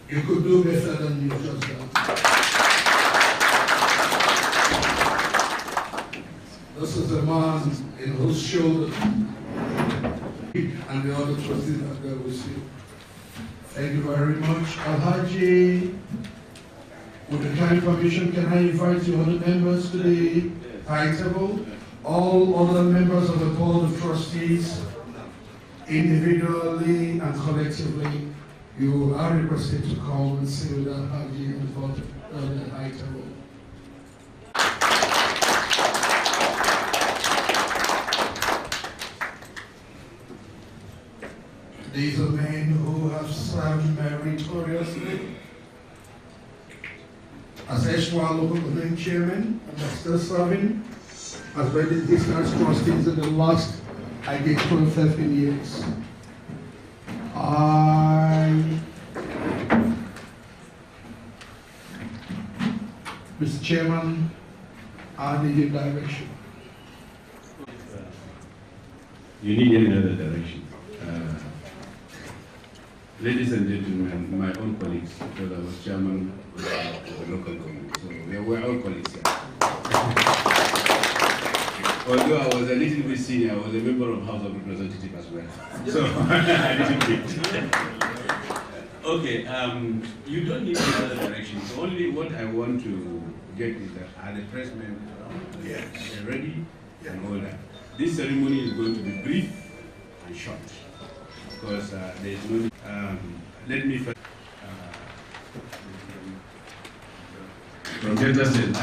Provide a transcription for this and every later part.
You could do better than you just done. This is a man in whose shoulder and the other trustees that go with you. Thank you very much. Alhaji, with the kind permission, can I invite the other members to the high table? All other members of the Board of Trustees, individually and collectively, you are requested to come and sit with Alhaji in the high table. These are men who have served meritoriously as Eshwa local government chairman and are still serving as well as discharge trustees in the last, I guess, 12, 13 years. Mr. Chairman, I need your direction. You need any other direction. Ladies and gentlemen, my own colleagues, because I was chairman of the local government, so we're all colleagues here. Although I was a little bit senior, I was a member of House of Representatives as well. So, a little bit. Okay, you don't need any other direction. So only what I want to get is that are the pressmen ready and all that. This ceremony is going to be brief and short because there is no need. Let me first. From Delta State.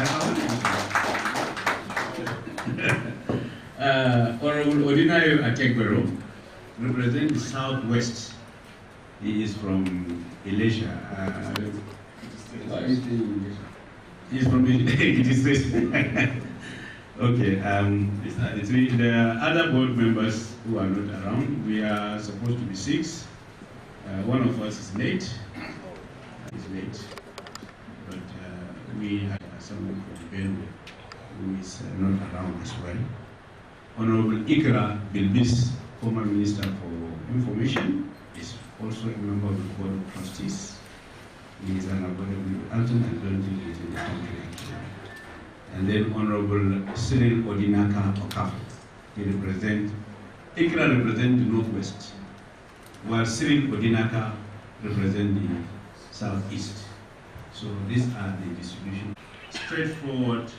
Honorable Odinayo Ategbero represents the Southwest. He is from Elisha. He's from Elisha. Okay, these are the three. The other board members who are not around, we are supposed to be 6. One of us is late. But we have someone from Benue who is not around as well. Honorable Ikra Bilbis, former Minister for Information, is also a member of the Board of Trustees. He is an available alternate and don't think he's in the country actually. And then Honorable Cyril Odinaka Okafor. Ikra represents the Northwest, while Cyril Odinaka represents the Southeast. So these are the distribution. Straightforward,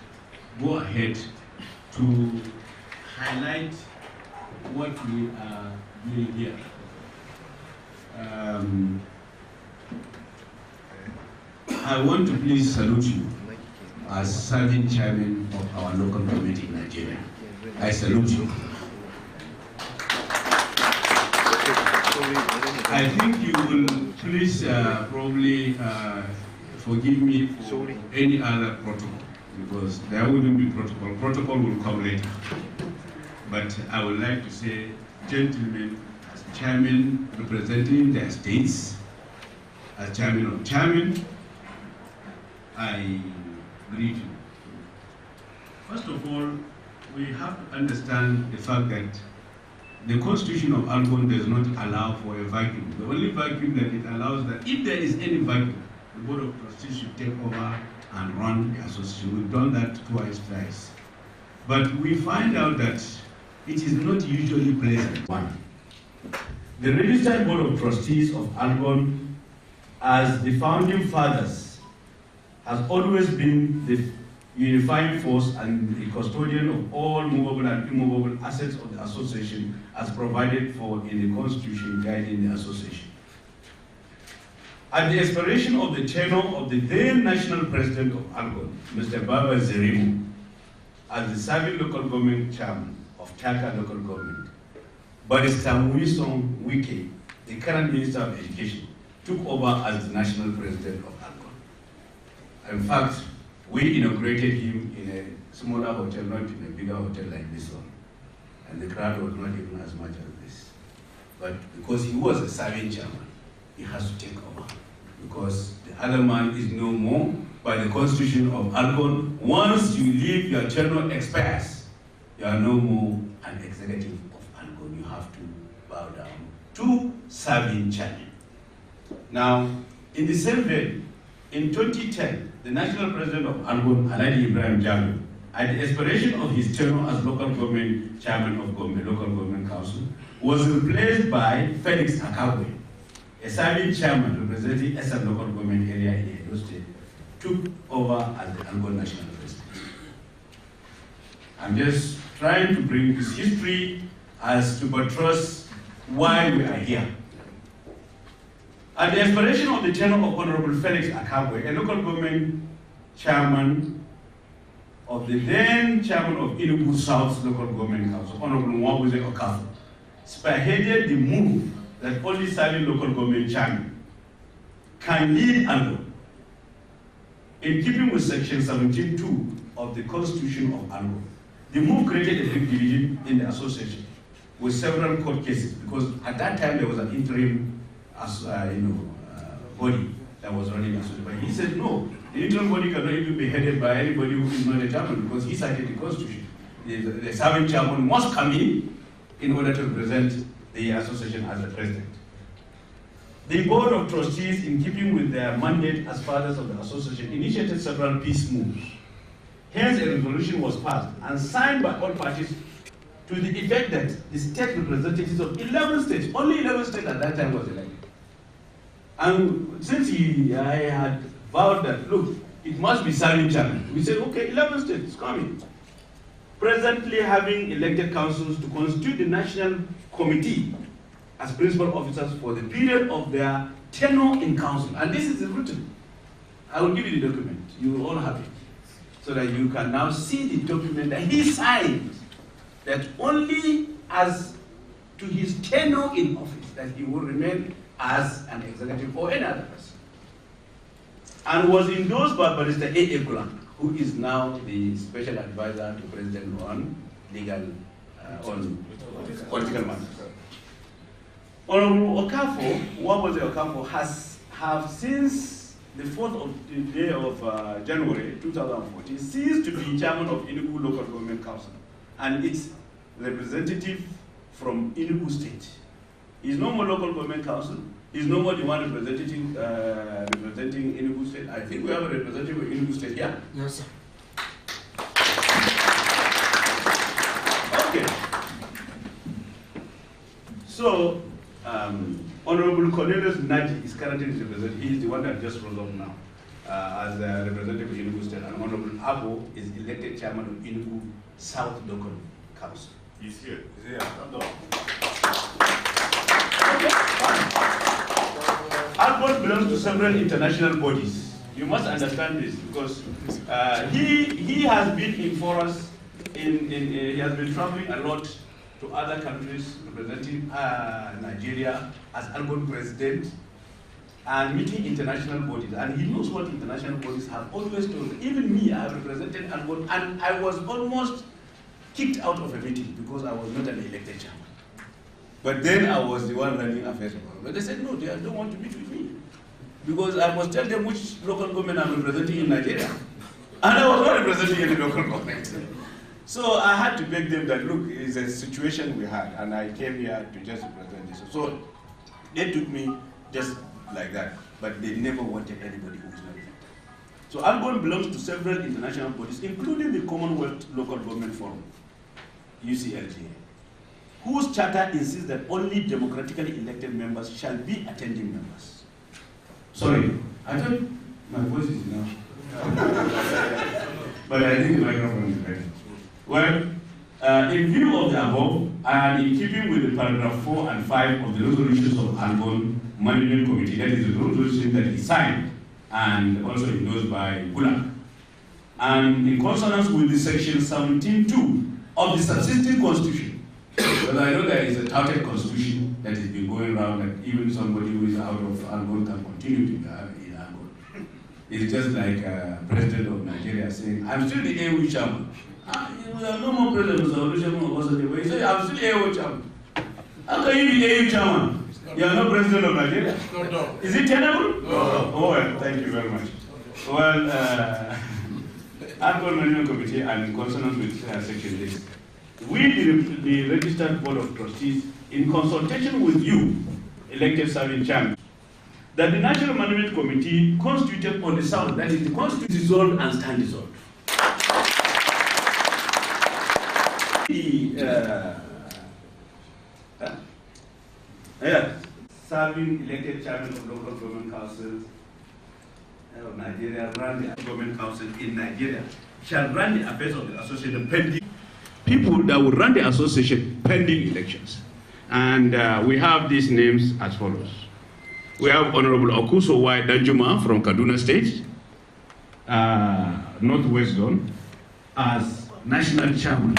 go ahead to highlight what we are doing here. I want to please salute you as serving chairman of our local committee in Nigeria. I salute you. I think you will please probably forgive me for any other protocol, because there wouldn't be protocol. Protocol will come later. But I would like to say, gentlemen, as chairman representing their states, as chairman of chairman, I greet you. First of all, we have to understand the fact that the Constitution of Algon does not allow for a vacuum. The only vacuum that it allows that if there is any vacuum, the Board of Trustees should take over and run the association. We've done that thrice. But we find out that it is not usually pleasant. One, the registered Board of Trustees of Algon, as the founding fathers, has always been the unifying force and the custodian of all movable and immovable assets of the association as provided for in the Constitution guiding the association. At the expiration of the tenure of the then National President of Algon, Mr. Baba Zerimu, as the serving local government chairman of Taka local government, Barrister Wilson Wike, the current Minister of Education, took over as the National President of Algon. In fact, we inaugurated him in a smaller hotel, not in a bigger hotel like this one. And the crowd was not even as much as this. But because he was a serving chairman, he has to take over. Because the other man is no more. By the Constitution of Algon, once you leave, your tenure expires. You are no more an executive of Algon. You have to bow down to serving chairman. Now, In the same vein, in 2010, the national president of Algon, Alhaji Ibrahim Jalo, at the expiration of his tenure as local government chairman of Gombe Local Government Council, was replaced by Felix Akabwe, a serving chairman representing SM local government area in Edo State, took over as the Algon national president. I'm just trying to bring this history as to buttress why we are here. At the expiration of the tenure of Honorable Felix Akabwe, a local government chairman of the then chairman of Enugu South Local Government Council, Honorable Mwabuze Okafor, spearheaded the move that only serving local government chairman can lead Algon, in keeping with Section 17(2) of the Constitution of Algon. The move created a big division in the association with several court cases, because at that time there was an interim body that was running the association. But he said no, the interim body cannot even be headed by anybody who is not a chairman, because he cited the Constitution. The serving chairman must come in order to represent the association as the president. The board of trustees, in keeping with their mandate as fathers of the association, initiated several peace moves. Hence, a resolution was passed and signed by all parties to the effect that the state representatives of 11 states, only 11 states at that time was elected. And since I had vowed that, look, it must be serving chairman, we said, okay, 11 states, coming. Presently having elected councils to constitute the national committee as principal officers for the period of their tenure in council. And this is written. I will give you the document. You will all have it. So that you can now see the document that he signed, that only as to his tenure in office that he will remain as an executive or any other person. And was endorsed by Barrister A.A. Gulam, who is now the special advisor to President on legal, on political matters. Honorable Okafor, Mwabuze Okafor, have since the 4th of the day of January 2014 ceased to be chairman of Enugu Local Government Council and its representative from Enugu State. He is no more local government council. He is no more the one representing Enugu State. I think we have a representative of Enugu State here. Yes, sir. Okay. So, Honorable Cornelius Naji is currently representing. He is the one that just rose up now as a representative of Enugu State, and Honorable Abo is elected chairman of Enugu South Local Council. He's here. He's here. Algon belongs to several international bodies. You must understand this, because he has been in forums, he has been traveling a lot to other countries representing Nigeria as Algon president and meeting international bodies. And he knows what international bodies have always told. Even me, I have represented Algon, and I was almost kicked out of a meeting because I was not an elected chairman. But then I was the one running affairs. But they said, no, they don't want to meet with me, because I must tell them which local government I'm representing in Nigeria. And I was not representing any local government. So I had to beg them that, look, it's a situation we had, and I came here to just represent this. So they took me just like that, but they never wanted anybody who was not elected. So Algon belongs to several international bodies, including the Commonwealth Local Government Forum, UCLGA, whose charter insists that only democratically elected members shall be attending members. Sorry, I thought my voice is enough. But I think the microphone is ready. Well, in view of the above, and in keeping with the paragraph 4 and 5 of the resolutions of Algon Management Committee, that is the resolution that is signed and also endorsed by Gulam, and in consonance with the section 17(2) of the subsisting constitution. Well, I know there is a touted constitution that has been going around that even somebody who is out of Algon can continue to be in Algon. It's just like President of Nigeria saying, I'm still the AU chairman. There are no more presidents of the Olusegun. But he said, I'm still AU chairman. How can you be AU chairman? You are not president of Nigeria. No. Is it tenable? No. Oh, well, thank you very much. Well, Algon Management Committee, and in consonance with section 6, we, the registered board of trustees, in consultation with you, elected serving chairman, that the National Management Committee constituted on the south, that is the constitution dissolved and stand dissolved. Serving elected chairman of local government councils of Nigeria, run the government council in Nigeria, shall run the affairs of the association pending. People that will run the association pending elections. And we have these names as follows. We have Honorable Okuso Y. Danjuma from Kaduna State, Northwest Zone, as national chairman.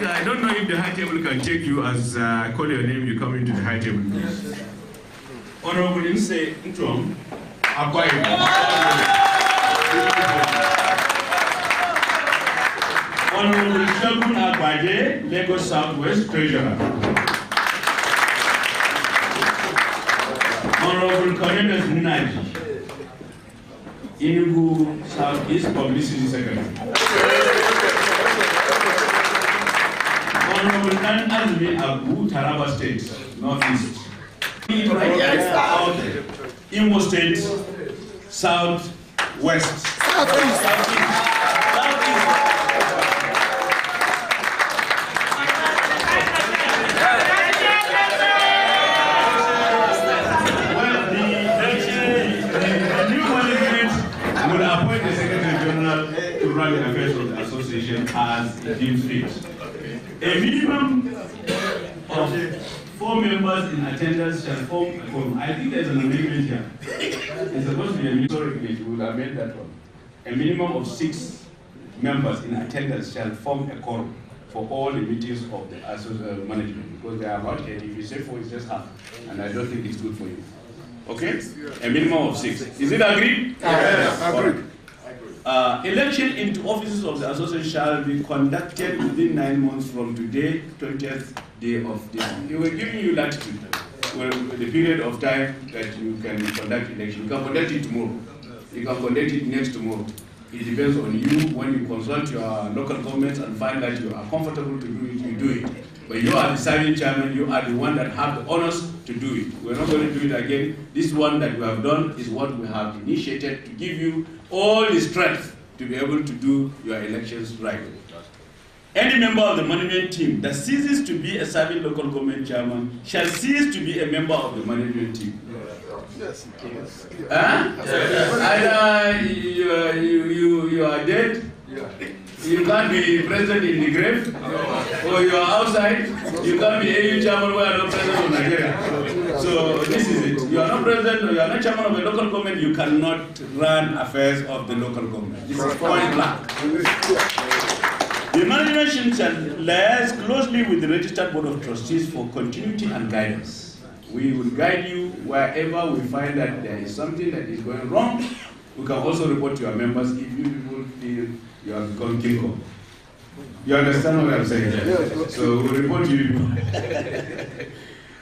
I don't know if the high table can take you as I call your name, you come into the high table. Honorable Inse Ntrom, Akwayo. Honorable Shagun Agbaje, Lagos Southwest Treasurer. Honorable Cornelius Nnaji, Enugu Southeast Publicity Secretary. Honorable Nan Azmi Abu, Taraba State, Northeast. Imo State, Southwest. Southeast. The new management will appoint the Secretary General to run the affairs of the association as it deems fit. A minimum of 4 members in attendance shall form a quorum. I think there's an amendment here. It's supposed to be a historically, we will amend that one. A minimum of 6 members in attendance shall form a quorum for all the meetings of the management, because they are not here. If you say 4, it's just half, and I don't think it's good for you. Okay? A minimum of 6. Is it agreed? Yes, agreed. Election into offices of the association shall be conducted within 9 months from today, 20th day of this. We're giving you latitude, the period of time that you can conduct election. You can conduct it tomorrow. You can conduct it next tomorrow. It depends on you. When you consult your local governments and find that you are comfortable to do it, you do it. But you are the serving chairman, you are the one that have the honors to do it. We're not going to do it again. This one that we have done is what we have initiated to give you all the strength to be able to do your elections right. Any member of the management team that ceases to be a serving local government chairman shall cease to be a member of the management team. Yes. Either you are dead, you can't be present in the grave, or you are outside, you can't be AU chairman where you are not president of Nigeria. So this is it. You are not president, or you are not chairman of a local government, you cannot run affairs of the local government. This is point blank. The management shall liaise closely with the registered board of trustees for continuity and guidance. We will guide you wherever we find that there is something that is going wrong. We can also report to your members if you people feel you have become king of. You understand what I'm saying? Yes. So we'll report to you.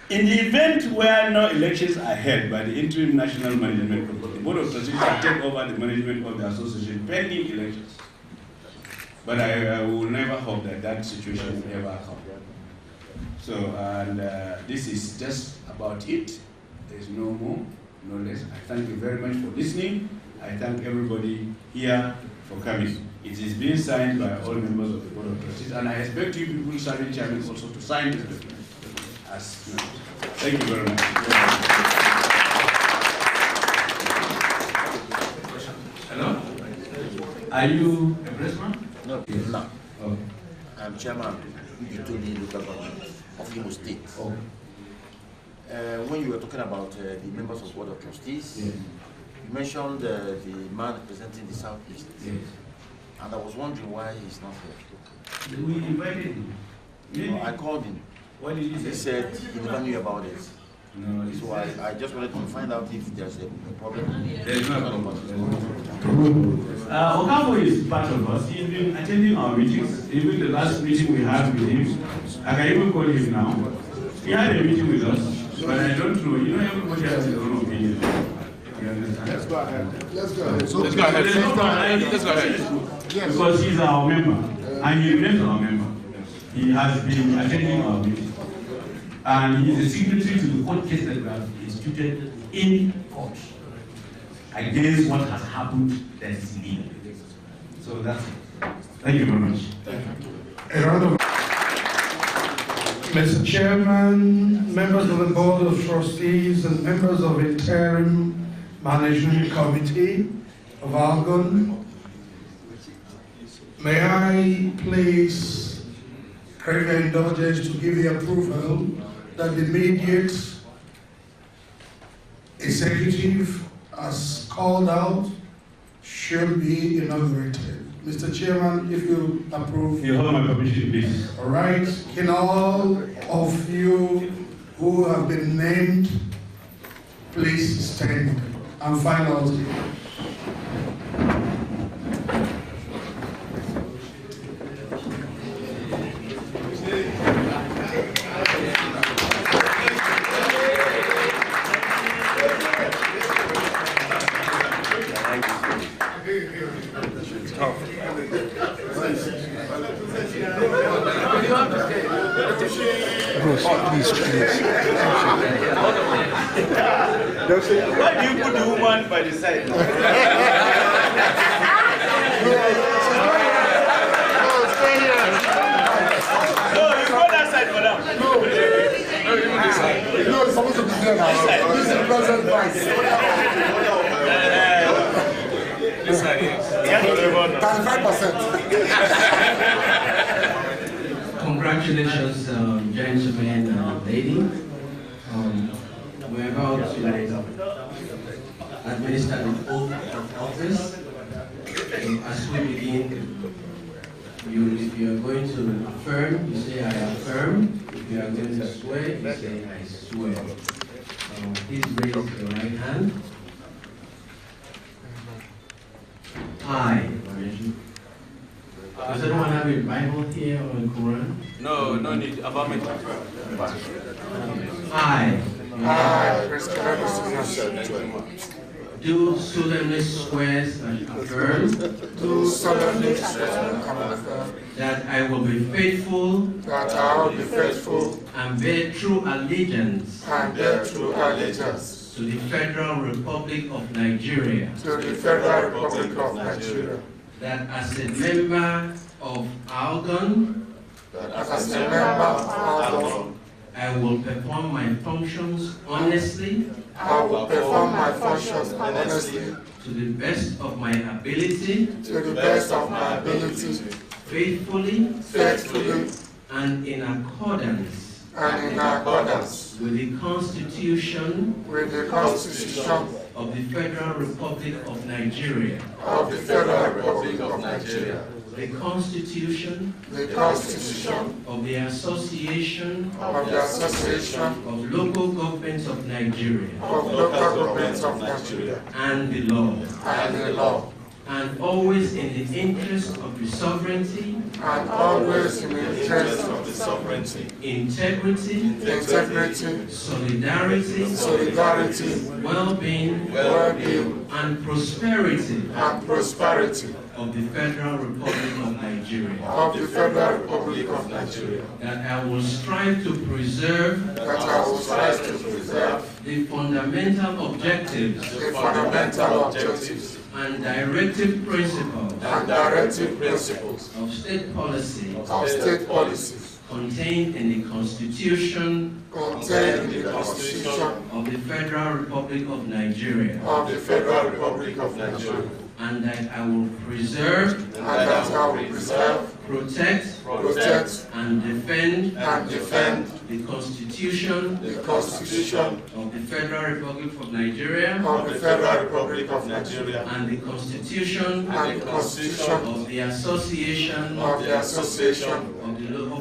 In the event where no elections are held by the interim national management committee, the board of trustees shall take over the management of the association pending elections. But I will never hope that that situation will ever come. So, and this is just about it. There is no more, no less. I thank you very much for listening. I thank everybody here for coming. It is being signed by all members of the board of trustees, and I expect you people serving chairmen also to sign this document. Thank you very much. Hello? Are you a pressman? No. Okay. I'm chairman of the local government of Imo State. Okay. When you were talking about the members of the board of trustees, Yes. you mentioned the man representing the Southeast. Yes. And I was wondering why he's not here. We invited him. No, I called him. What did he say? He said he never knew about it. No, So I just wanted to find out if there's a problem. There's no problem. Okafor is part of us. He's been attending our meetings. Even the last meeting we had with him, I can even call him now. He had a meeting with us, but I don't know. You know, everybody has their own opinion. You understand? Let's go ahead. Let's go ahead. Let's go ahead. Because he's our member. And he remains our member. He has been attending our meetings. And he is a signatory to the court case that we have instituted in court against what has happened that is illegal. So that's it. Thank you very much. A round of Mr. Chairman, members of the Board of Trustees and members of Interim Management Committee of Algon, may I please crave your indulgence to give the approval that the immediate executive as called out should be inaugurated. Mr. Chairman, if you approve. You hold my permission, please. All right. Can all of you who have been named please stand and find out. Please. Why do you put the woman by the side? No, stay here. No, you go that side, madam. No, this side. No, it's supposed to be there now. This is the present vice. This side, yes. 35%. Congratulations, gentlemen and ladies. We're about to administer the oath of office. As we begin, if you are going to affirm, you say I affirm. If you are going to swear, you say I swear. Please raise your right hand. I. Does anyone have a Bible here or a Quran? No, no need. Affirmative. I Do do solemnly swear and affirm solemnly swear and affirm that I will be faithful that I will be faithful and bear true allegiance and bear true allegiance to the Federal Republic of Nigeria, to the Federal Republic of Nigeria, that as a member of Algon, that as a member of Algon, I will perform my functions honestly I will perform my functions honestly to the best of my ability, to the best of my ability, faithfully faithfully and in accordance and in accordance with the Constitution with the Constitution of the Federal Republic of Nigeria, of the Federal Republic of Nigeria, the Constitution the Constitution of the Association of the Association of Local Governments of Nigeria, of Local Governments of Nigeria, and the law, and the law, and always in the interest of the sovereignty, and always in the interest of the sovereignty, integrity, integrity, solidarity, well-being, well-being, and prosperity and prosperity of the Federal Republic of Nigeria. of the Federal Republic of Nigeria, That I will strive to preserve that I will strive to preserve the fundamental objectives the fundamental objectives and directive principles and directive principles of state policy of state policies contained in the Constitution contained in the Constitution of the Federal Republic of Nigeria, of the Federal Republic of Nigeria, and that I will preserve, and that I will preserve, protect, protect, and defend and defend the Constitution the Constitution of the Federal Republic of Nigeria of the Federal Republic of Nigeria, and the Constitution and the Constitution of the Association of the Association of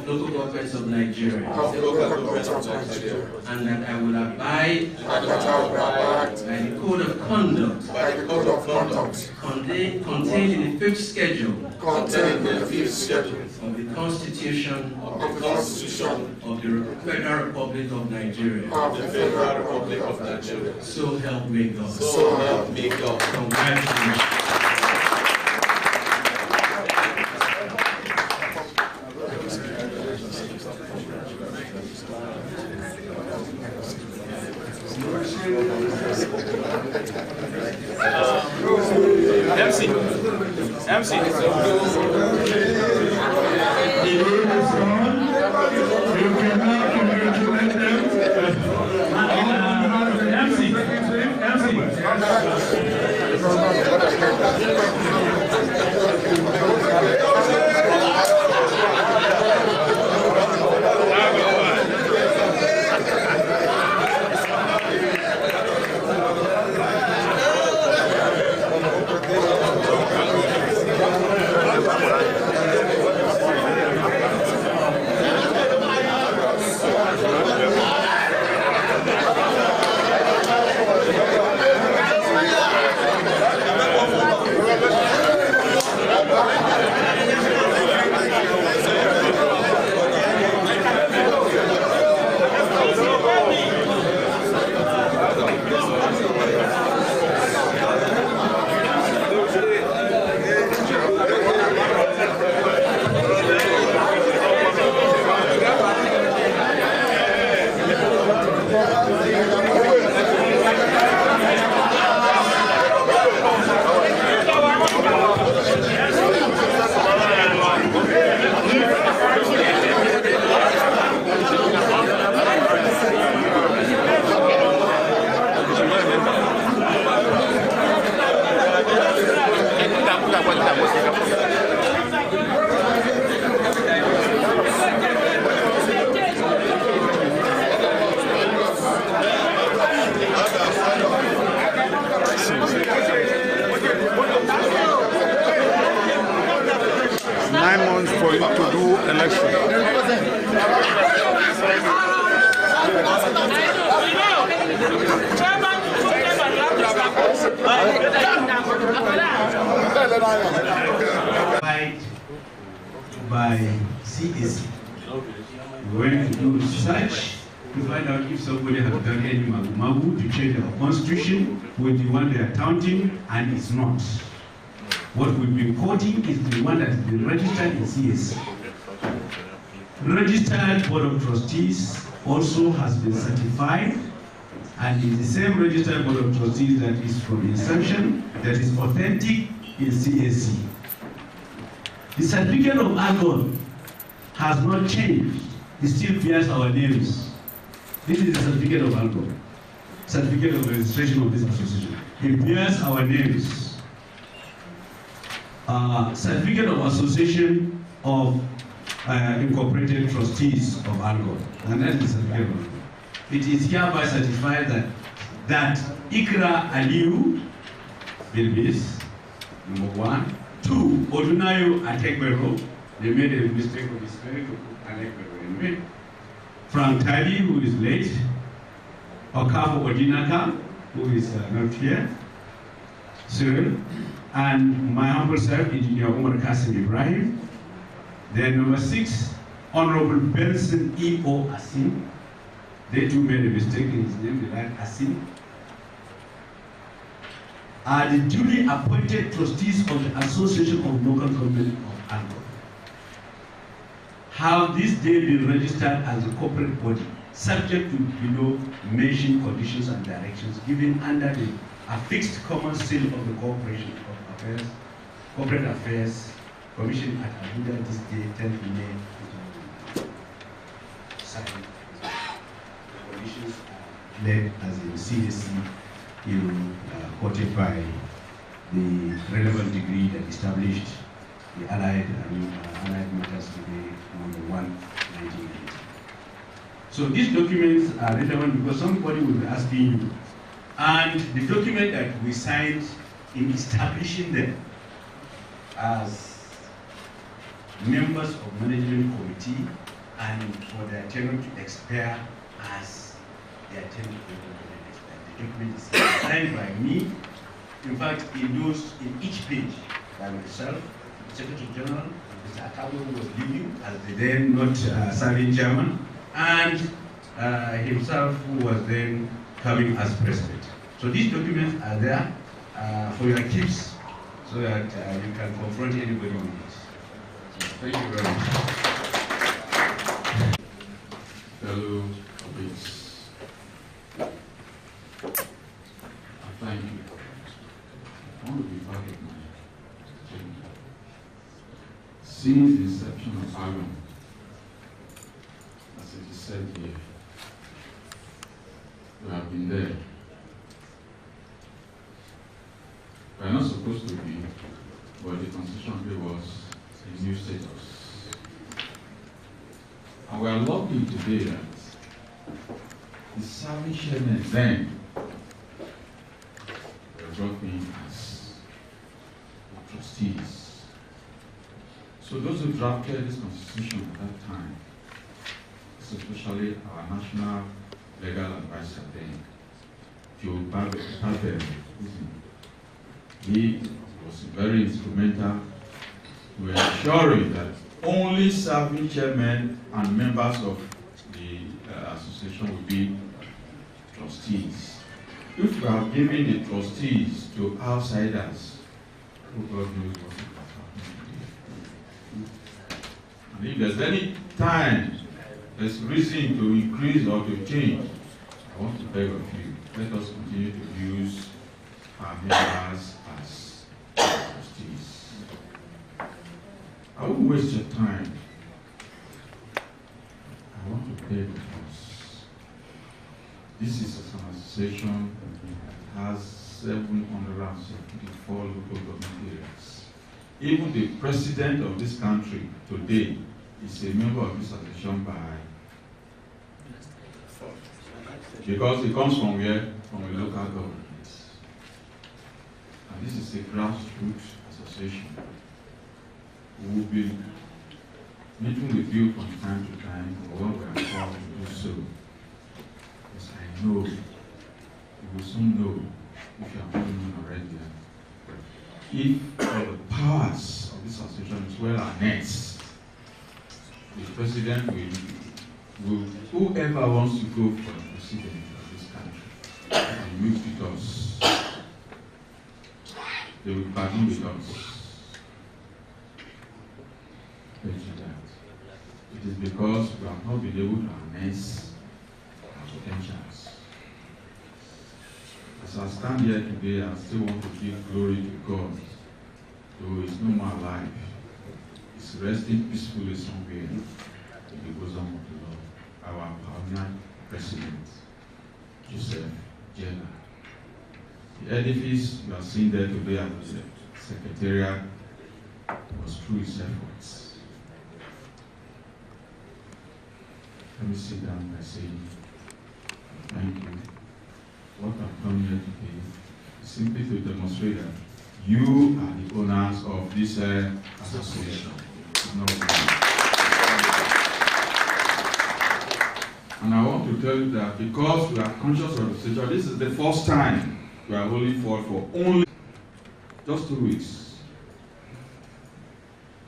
Local Governments of Nigeria, of the Local Governments of Nigeria, and that I will abide and that I will abide by the Code of Conduct by the Code of Conduct contained in the 5th schedule contained in the 5th schedule of the Constitution of the Constitution of the Federal Republic of Nigeria. of the Federal Republic of Nigeria. So help me God. So help me God. Congratulations. MC. You cannot congratulate for you to do election. By CAC. We went to do research to find out if somebody has done any magu to change our constitution with the one they are counting, and it's not. What we've been quoting is the one that has been registered in CAC. Registered Board of Trustees also has been certified, and is the same registered Board of Trustees that is from inception, that is authentic in CAC. The certificate of Algon has not changed. It still bears our names. This is the certificate of Algon, certificate of registration of this association. It bears our names. Certificate of association of incorporated trustees of Algon, and that is the certificate of Algon. It is hereby certified that Ikra Aliu Bilbis, number 1. 2, Odunayo Ategbero, they made a mistake of spelling to put Ategbero anyway. Frank Tadi, who is late. Okafo Odinaka, who is not here. Cyril. And my humble self, Engineer Umar Kasim Ibrahim. Then number 6, Honorable Benson E.O. Asim. They too made a mistake in his name, they like Asim. Are the duly appointed trustees of the Association of Local Government of Algon. Have this day been registered as a corporate body, subject to below mentioned conditions and directions given under the affixed common seal of the Corporation of Affairs, Corporate Affairs Commission at Abuja this day, 10th May 2022. Signed. The conditions are led as in CAC. Quoted by the relevant degree that established the Allied Matters Degree number 1, 1980. So these documents are relevant because somebody will be asking you, and the document that we signed in establishing them as members of management committee and for their tenure to expire as their tenure to expire. The document is signed by me, in fact endorsed in each page by myself, the Secretary General, Mr. Akabo, who was leaving as the then not serving chairman, and himself, who was then coming as president. So these documents are there for your keeps, so that you can confront anybody with it. So thank you very much. Fellow colleagues, Thank you. I want to be part of my journey. Since the inception of Algon, as it is said here, we have been there. We are not supposed to be, but the Constitution gave us a new status. And we are lucky today that the serving chairman then were brought in as the trustees. So those who drafted this Constitution at that time, especially our national legal advisor then, Joe Pavel, he was very instrumental to ensuring that only serving chairmen and members of the association will be trustees. If we are giving the trustees to outsiders, who God knows what will happen. And if there's any time there's reason to increase or to change, I want to beg of you, let us continue to use our members as trustees. I won't waste your time. I want to beg of us. This is an association that has 774 local government areas. Even the president of this country today is a member of this association because he comes from where? From a local government. And this is a grassroots association. We will be meeting with you from time to time, or when we are called to do so. Because I know, you will soon know, if you are not known already, if all the powers of this association is well harnessed, the president will whoever wants to go for the president of this country, and meet with us, they will partner with us. It is because we have not been able to harness our potentials. As I stand here today, I still want to give glory to God, though He's no more alive. He's resting peacefully somewhere in the bosom of the Lord. Our pioneer president, Joseph Jena. The edifice you are seeing there today at the Secretariat was through his efforts. Let me sit down by saying, thank you. What I've done here today is simply to demonstrate that you are the owners of this association. And I want to tell you that because we are conscious of the situation, this is the first time we are holding forth for only just 2 weeks.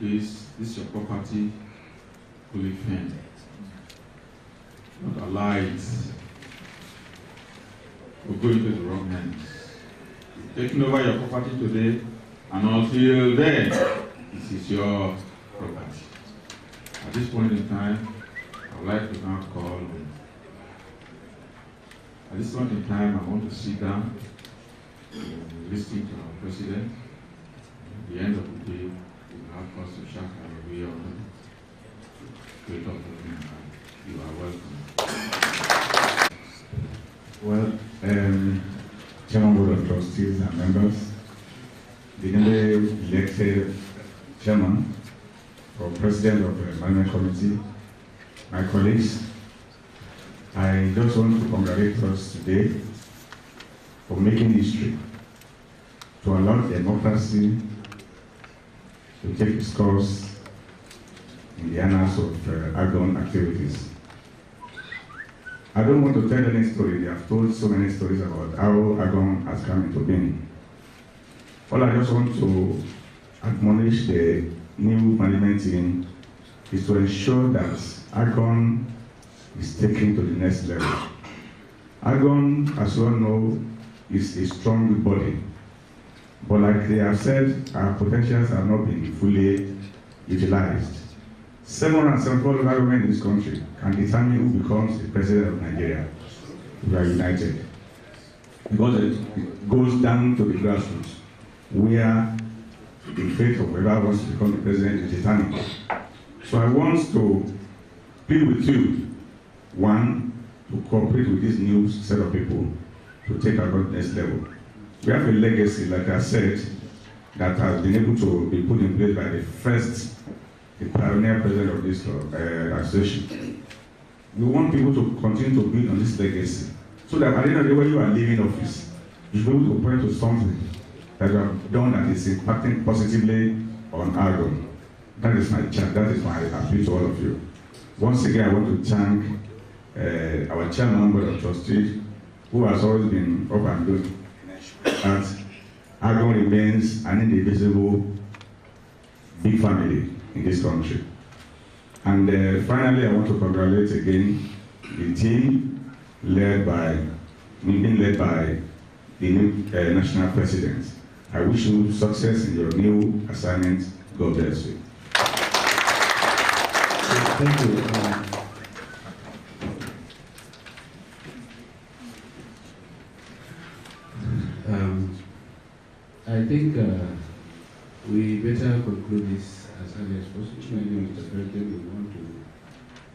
Is this your property fully fenced? Not allow it to go into the wrong hands. You've taken over your property today, and until then, this is your property. At this point in time, I would like to now call on. At this point in time, I want to sit down and listen to our president. At the end of the day, we will have us to shout hallelujah on the great of the You are welcome. Well, Chairman Board of Trustees and members, the newly elected Chairman or President of the Management Committee, my colleagues, I just want to congratulate us today for making history, to allow democracy to take its course in the annals of Algon activities. I don't want to tell any story. They have told so many stories about how Algon has come into being. All I just want to admonish the new management team is to ensure that Algon is taken to the next level. Algon, as you all know, is a strong body. But like they have said, our potentials have not been fully utilized. 774 local government in this country can determine who becomes the president of Nigeria. We are united. because it goes down to the grassroots, where the fate of whoever wants to become the president is determined. So I want to plead with you, one, to cooperate with this new set of people to take our to the next level. We have a legacy, like I said, that has been able to be put in place by the pioneer president of this association. We want people to continue to build on this legacy, so that at the end of the day, when you are leaving office, you should be able to point to something that you have done that is impacting positively on Algon. That is my appeal to all of you. Once again, I want to thank our chairman, board of trustees, who has always been up and good. That Algon remains an indivisible big family in this country. And finally, I want to congratulate again the team led by the new national president. I wish you success in your new assignment. God bless you. Thank you. I think we better conclude this as early as possible. Maybe Mr. President will want to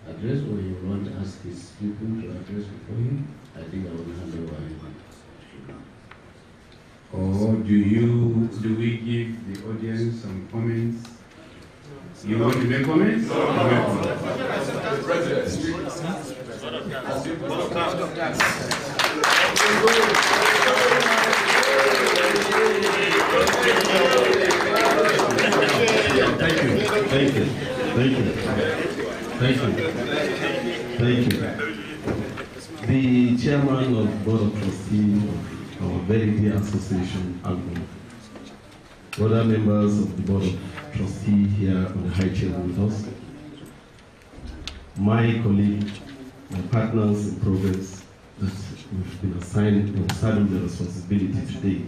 address, or you want to ask his people to address before him. I think I will hand over anything. Or do we give the audience some comments? You want to make comments? Thank you. The chairman of Board of Trustees of our very dear association, Algon, other members of the Board of Trustees here on the high chair with us, my colleague, my partners in progress, that we've been assigned and saddled the responsibility today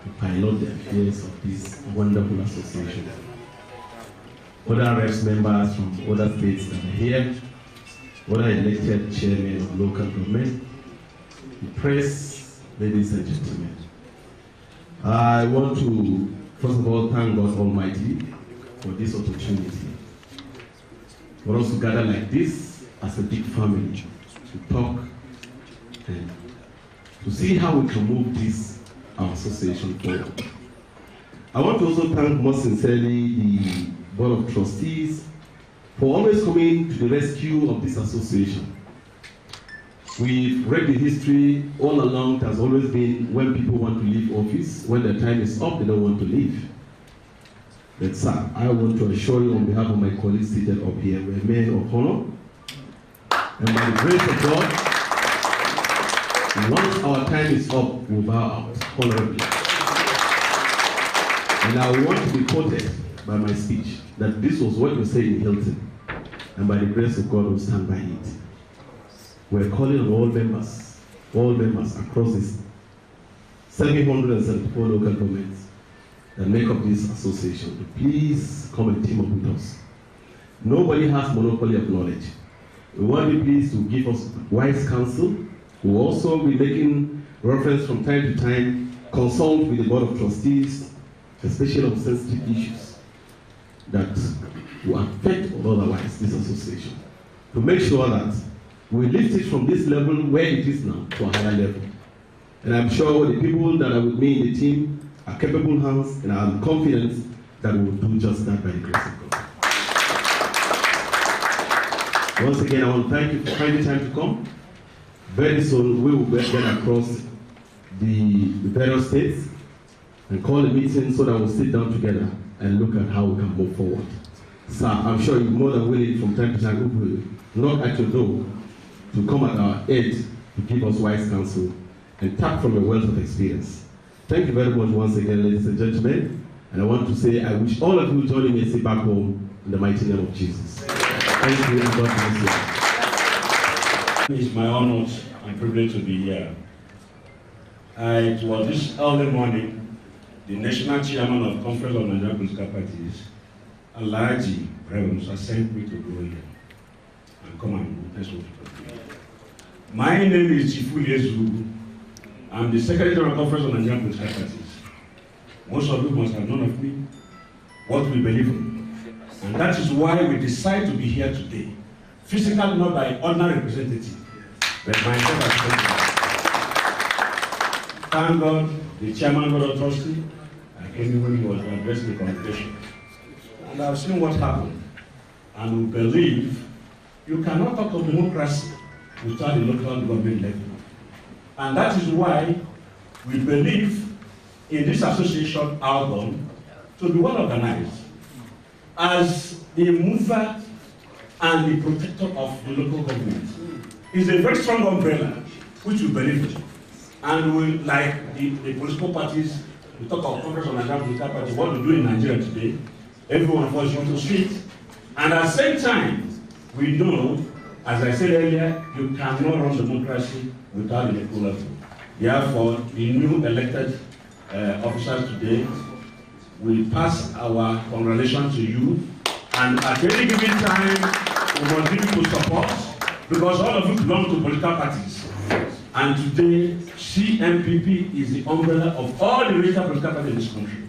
to pilot the affairs of this wonderful association. Other reps members from other states that are here, other elected chairmen of local government, the press, ladies and gentlemen. I want to, first of all, thank God Almighty for this opportunity. For us to gather like this as a big family, to talk and to see how we can move this, our association, forward. I want to also thank most sincerely the Board of Trustees for always coming to the rescue of this association. We've read the history all along. It has always been when people want to leave office, when their time is up, they don't want to leave. But sir, I want to assure you on behalf of my colleagues seated up here, we're men of honor. And by the grace of God, once our time is up, we'll bow out honorably. And I want to be quoted by my speech that this was what you said in Hilton. And by the grace of God, we'll stand by it. We're calling on all members across this 774 local governments that make up this association to please come and team up with us. Nobody has monopoly of knowledge. We want you please to give us wise counsel. We'll also be making reference from time to time, consult with the Board of Trustees, especially on sensitive issues that will affect or otherwise this association, to make sure that we lift it from this level where it is now to a higher level. And I'm sure the people that are with me in the team are capable hands, and I'm confident that we will do just that by the grace of God. Once again, I want to thank you for finding time to come. Very soon, we will get across the various states and call a meeting so that we'll sit down together and look at how we can move forward. Sir, I'm sure you're more than willing from time to time to knock at your door to come at our aid to give us wise counsel and tap from your wealth of experience. Thank you very much once again, ladies and gentlemen. And I want to say I wish all of you joining me back home in the mighty name of Jesus. Thank you, and God bless you. It's my honor and privilege to be here. It was this early morning, the national chairman of Conference of Nigerian Political Parties, Alhaji Musa, sent me to go here and come and witness what we are doing. My name is Chifu Yezu I'm the Secretary of the Conference of Nigerian Political Parties. Most of you must have known of me, what we believe in. And that is why we decide to be here today. Physically, not by ordinary representative, but myself as president. Thank God, the chairman of the trustee, I came in when he was addressing the congregation. And I've seen what happened. And we believe you cannot talk of democracy without the local government level. And that is why we believe in this association, Algon, to be well organized as the mover and the protector of the local government. It's a very strong umbrella, which we believe in. And we, like the political parties, we talk of Congress of Nigerian Political Party, what we do in Nigeria today, every one of us want to see it. And at the same time, we know, as I said earlier, you cannot run democracy without the local level. Therefore, the new elected officers today will pass our congratulations to you. And at any given time, we must give you support because all of you belong to political parties. And today, CMPP is the umbrella of all the regional political parties in this country.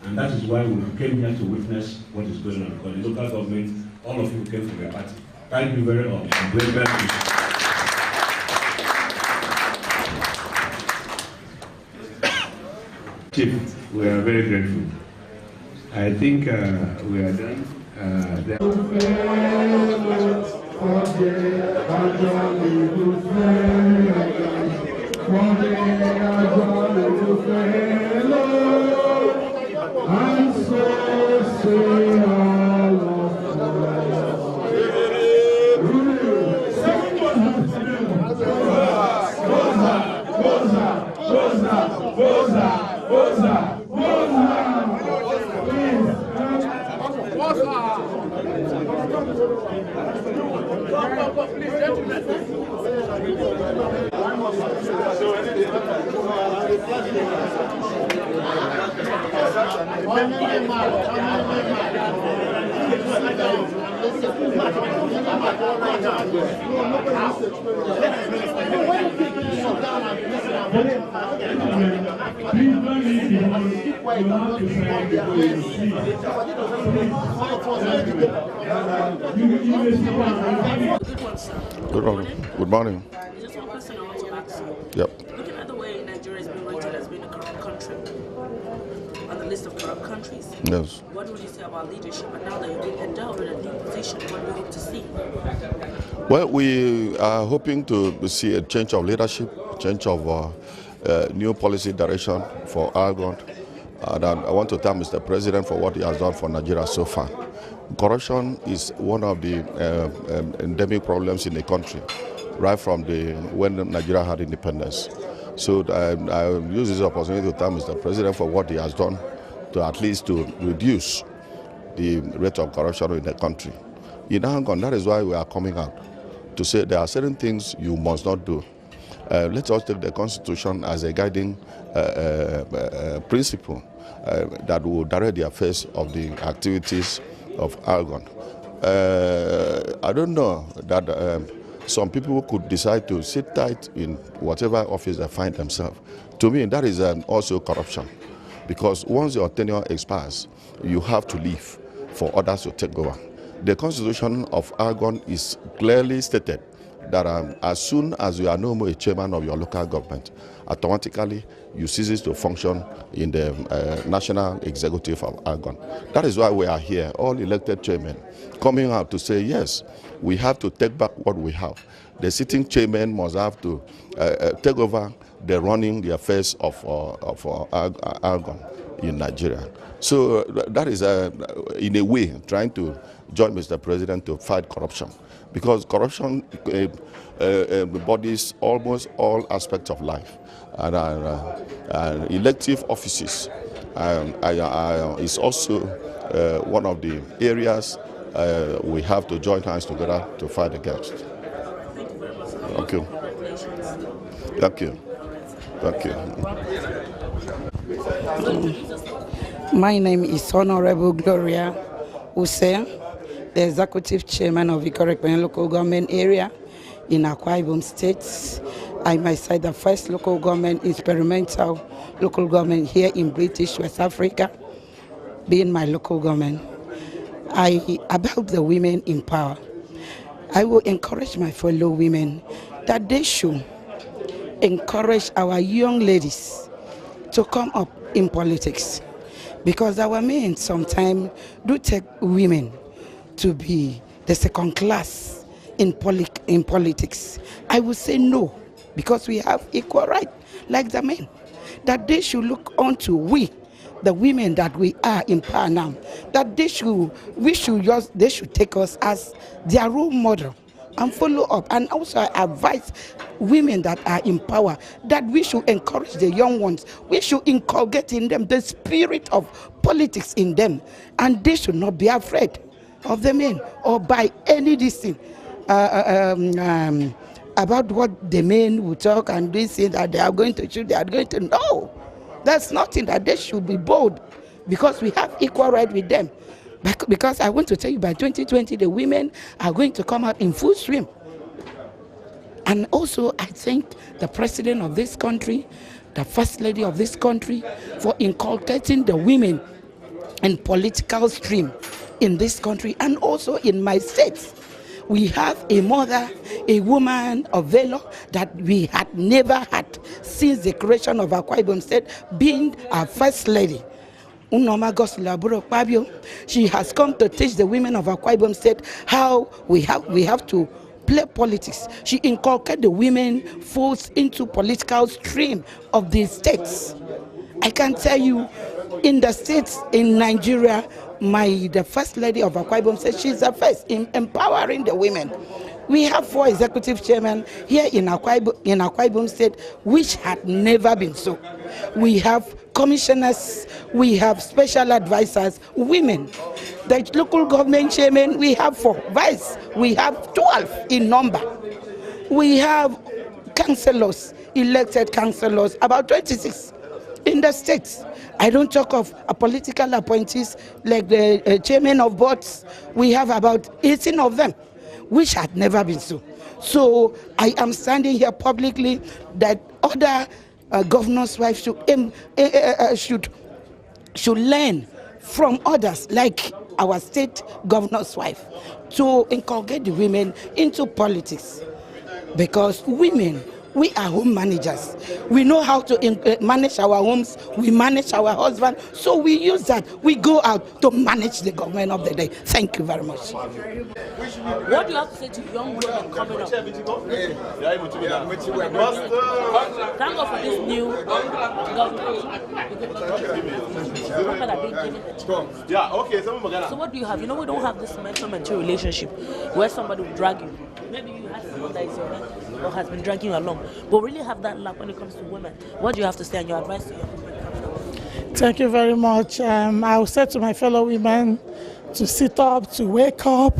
And that is why we came here to witness what is going on. Because the local government, all of you came from your party. Thank you very much. I'm very grateful. Chief, we are very grateful. I think we are done. Good morning. Just one question I want to ask you. Yep. Looking at the way Nigeria has been rated as being a corrupt country, on the list of corrupt countries, Yes. what would you say about leadership? And now that you've been endowed with a new position, what do you hope to see? Well, we are hoping to see a change of leadership, change of new policy direction for Algon. And I want to thank Mr. President for what he has done for Nigeria so far. Corruption is one of the endemic problems in the country, right from when Nigeria had independence. So I use this opportunity to thank Mr. President for what he has done to at least to reduce the rate of corruption in the country. In Algon, that is why we are coming out to say there are certain things you must not do. Let us take the Constitution as a guiding principle that will direct the affairs of the activities of Algon. I don't know that some people could decide to sit tight in whatever office they find themselves. To me, that is also corruption, because once your tenure expires, you have to leave for others to take over. The Constitution of Algon is clearly stated that as soon as you are no more a chairman of your local government, automatically you cease to function in the national executive of Algon. That is why we are here, all elected chairmen, coming out to say, yes, we have to take back what we have. The sitting chairman must have to take over the running the affairs of Algon in Nigeria. So that is, in a way, trying to join Mr. President to fight corruption, because corruption embodies almost all aspects of life, and elective offices is also one of the areas we have to join hands together to fight against. Thank you. Thank you. Thank you. My name is Honorable Gloria Use, the Executive Chairman of the Correct Local Government Area in Akwa Ibom State. I might say the first local government, experimental local government here in British West Africa, being my local government. About the women in power, I will encourage my fellow women that they should encourage our young ladies to come up in politics, because our men sometimes do take women to be the second class in politics. I would say no, because we have equal right like the men, that they should look onto the women that we are in power now, that they should take us as their role model and follow up. And also I advise women that are in power that we should encourage the young ones. We should inculcate in them the spirit of politics in them, and they should not be afraid of the men or by any decision about what the men will talk and they say that they are going to shoot, they are going to know. That's nothing, that they should be bold, because we have equal right with them. Because I want to tell you, by 2020, the women are going to come out in full swim. And also, I thank the president of this country, the first lady of this country, for inculcating the women in political stream in this country and also in my state. We have a mother, a woman of valor that we had never had since the creation of Akwa Ibom State, being our first lady. She has come to teach the women of Akwa Ibom State how we have to play politics. She inculcated the women forced into political stream of the states. I can tell you, in the states in Nigeria, the first lady of Akwa Ibom State, she's the first in empowering the women. We have 4 executive chairmen here in Akwa Ibom State, which had never been so. We have commissioners, we have special advisors, women. The local government chairman, we have 4. Vice, we have 12 in number. We have councillors, elected councillors, about 26 in the states. I don't talk of political appointees like the chairman of boards. We have about 18 of them, which had never been so. So I am standing here publicly that other governors' wives should learn from others, like our state governor's wife, to inculcate the women into politics. Because women, we are home managers. We know how to manage our homes, we manage our husband, so we use that. We go out to manage the government of the day. Thank you very much. What do you have to say to young women coming up? Thank God for this new government. Yeah, okay, so what do you have? You know, we don't have this mentor-mentor relationship where somebody will drag you. Maybe you have someone that is your mentor or has been dragging you along, but really have that luck when it comes to women. What do you have to say and your advice to young women? Thank you very much. I will say to my fellow women to sit up, to wake up.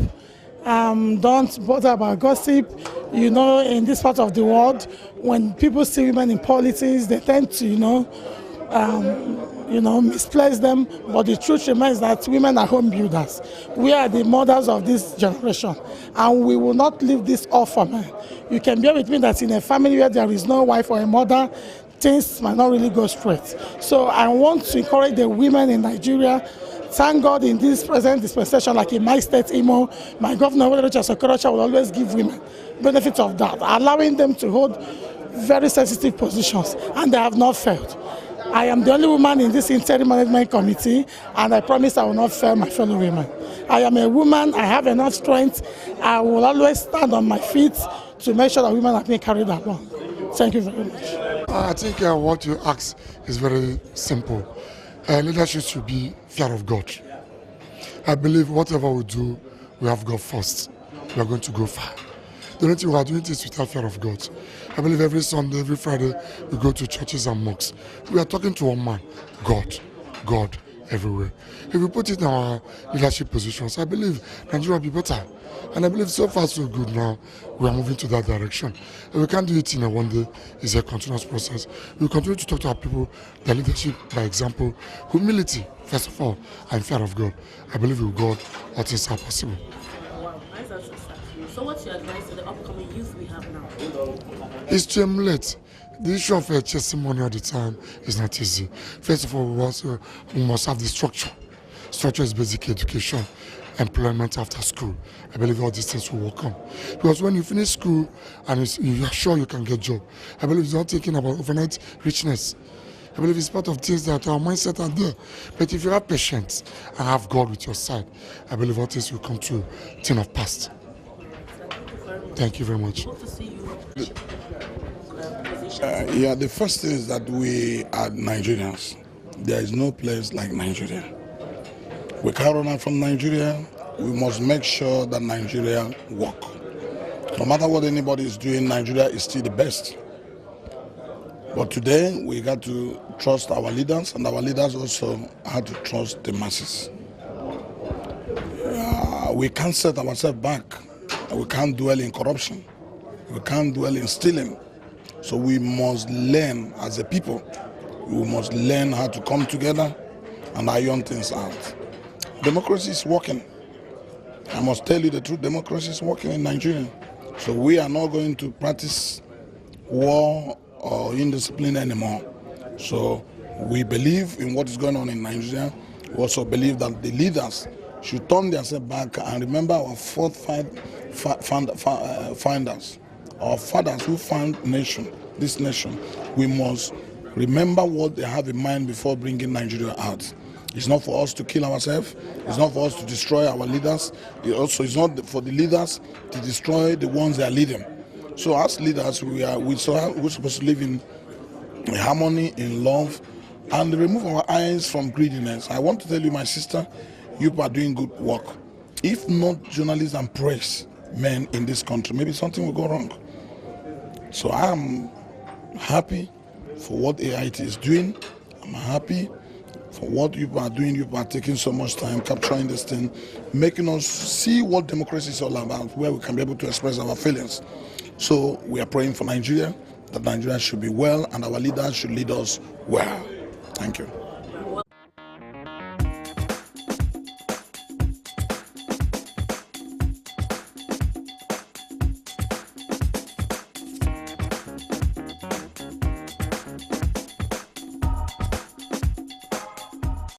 Don't bother about gossip. You know, in this part of the world, when people see women in politics, they tend to, misplace them. But the truth remains that women are home builders. We are the mothers of this generation, and we will not leave this off for men. You can bear with me that in a family where there is no wife or a mother, things might not really go straight. So I want to encourage the women in Nigeria. Thank God in this present dispensation, like in my state, Imo, my governor, will always give women benefits of that, allowing them to hold very sensitive positions, and they have not failed. I am the only woman in this interim management committee, and I promise I will not fail my fellow women. I am a woman, I have enough strength, I will always stand on my feet to make sure that women are being carried along. Thank you very much. I think what you ask is very simple. Leadership should be fear of God. I believe whatever we do, we have God first. We are going to go far. The only thing we are doing is without fear of God. I believe every Sunday, every Friday, we go to churches and mosques. We are talking to one man, God, God everywhere. If we put it in our leadership positions, I believe Nigeria will be better. And I believe so far so good now, we are moving to that direction. And we can't do it in a one day, it's a continuous process. We continue to talk to our people, their leadership by example, humility, first of all, and fear of God. I believe with God, all things are possible. Wow, nice answer. So what's your advice to the upcoming youth we have now? is to emulate. The issue of chasing money all the time is not easy. First of all, we must have the structure. Structure is basic education, employment after school. I believe all these things will work on. Because when you finish school and you are sure you can get a job, I believe it's not thinking about overnight richness. I believe it's part of things that our mindset are there. But if you have patience and have God with your side, I believe all things will come to a thing of past. Thank you very much. Yeah, the first thing is that we are Nigerians. There is no place like Nigeria. We can't run out from Nigeria. We must make sure that Nigeria works. No matter what anybody is doing, Nigeria is still the best. But today, we got to trust our leaders, and our leaders also have to trust the masses. We can't set ourselves back. We can't dwell in corruption. We can't dwell in stealing. So we must learn as a people. We must learn how to come together and iron things out. Democracy is working. I must tell you the truth, democracy is working in Nigeria. So we are not going to practice war or indiscipline anymore. So we believe in what is going on in Nigeria. We also believe that the leaders should turn themselves back and remember our founders, our fathers who found this nation. We must remember what they have in mind before bringing Nigeria out. It's not for us to kill ourselves. It's not for us to destroy our leaders. It's not for the leaders to destroy the ones they are leading. So as leaders, we're supposed to live in harmony, in love, and remove our eyes from greediness. I want to tell you, my sister, you are doing good work. If not journalists and press men in this country, maybe something will go wrong. So I am happy for what AIT is doing. I'm happy for what you are doing. You are taking so much time capturing this thing, making us see what democracy is all about, where we can be able to express our feelings. So we are praying for Nigeria, that Nigeria should be well and our leaders should lead us well. Thank you.